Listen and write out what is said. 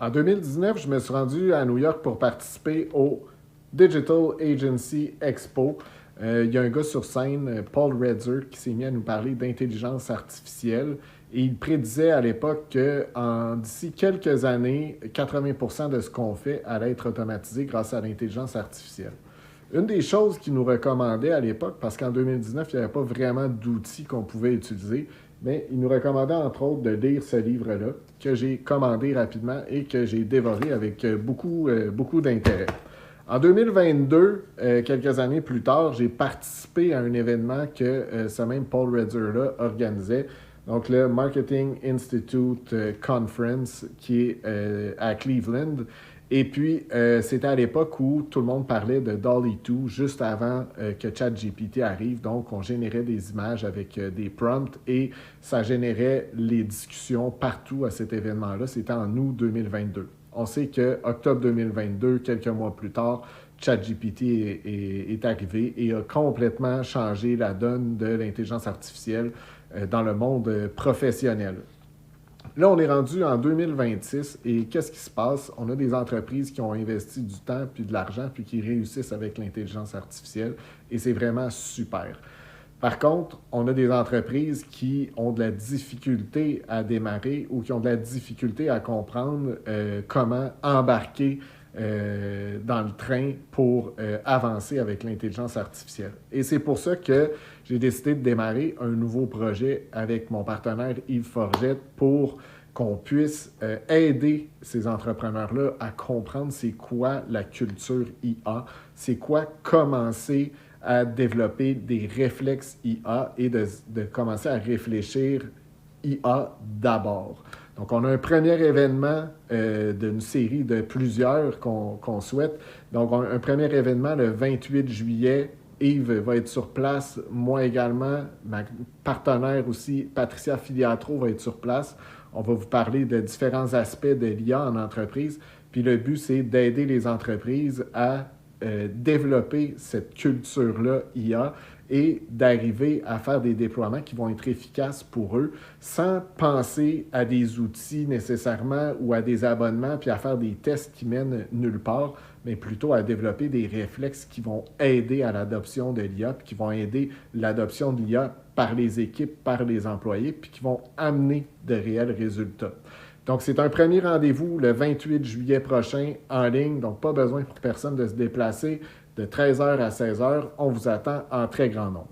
En 2019, je me suis rendu à New York pour participer au Digital Agency Expo. Il y a un gars sur scène, Paul Redzer, qui s'est mis à nous parler d'intelligence artificielle. Et il prédisait à l'époque que d'ici quelques années, 80% de ce qu'on fait allait être automatisé grâce à l'intelligence artificielle. Une des choses qu'il nous recommandait à l'époque, parce qu'en 2019, il n'y avait pas vraiment d'outils qu'on pouvait utiliser, mais il nous recommandait entre autres de lire ce livre-là, que j'ai commandé rapidement et que j'ai dévoré avec beaucoup d'intérêt. En 2022, quelques années plus tard, j'ai participé à un événement que ce même Paul Redzer-là organisait, donc le Marketing Institute Conference qui est à Cleveland. Et puis, c'était à l'époque où tout le monde parlait de DALL-E 2, juste avant que ChatGPT arrive. Donc, on générait des images avec des prompts et ça générait les discussions partout à cet événement-là. C'était en août 2022. On sait qu'octobre 2022, quelques mois plus tard, ChatGPT est arrivé et a complètement changé la donne de l'intelligence artificielle dans le monde professionnel. Là, on est rendu en 2026 et qu'est-ce qui se passe? On a des entreprises qui ont investi du temps puis de l'argent puis qui réussissent avec l'intelligence artificielle et c'est vraiment super. Par contre, on a des entreprises qui ont de la difficulté à démarrer ou qui ont de la difficulté à comprendre comment embarquer dans le train pour avancer avec l'intelligence artificielle. Et c'est pour ça que j'ai décidé de démarrer un nouveau projet avec mon partenaire Yves Forgette pour qu'on puisse aider ces entrepreneurs-là à comprendre c'est quoi la culture IA, c'est quoi commencer à développer des réflexes IA et de commencer à réfléchir IA d'abord. Donc, on a un premier événement d'une série de plusieurs qu'on souhaite. Donc, un premier événement le 28 juillet. Yves va être sur place, moi également, ma partenaire aussi, Patricia Filiatro, va être sur place. On va vous parler de différents aspects de l'IA en entreprise. Puis le but, c'est d'aider les entreprises à développer cette culture-là IA et d'arriver à faire des déploiements qui vont être efficaces pour eux sans penser à des outils nécessairement ou à des abonnements puis à faire des tests qui mènent nulle part, mais plutôt à développer des réflexes qui vont aider à l'adoption de l'IA puis qui vont aider l'adoption de l'IA par les équipes, par les employés puis qui vont amener de réels résultats. Donc, c'est un premier rendez-vous le 28 juillet prochain en ligne. Donc, pas besoin pour personne de se déplacer de 13h à 16h. On vous attend en très grand nombre.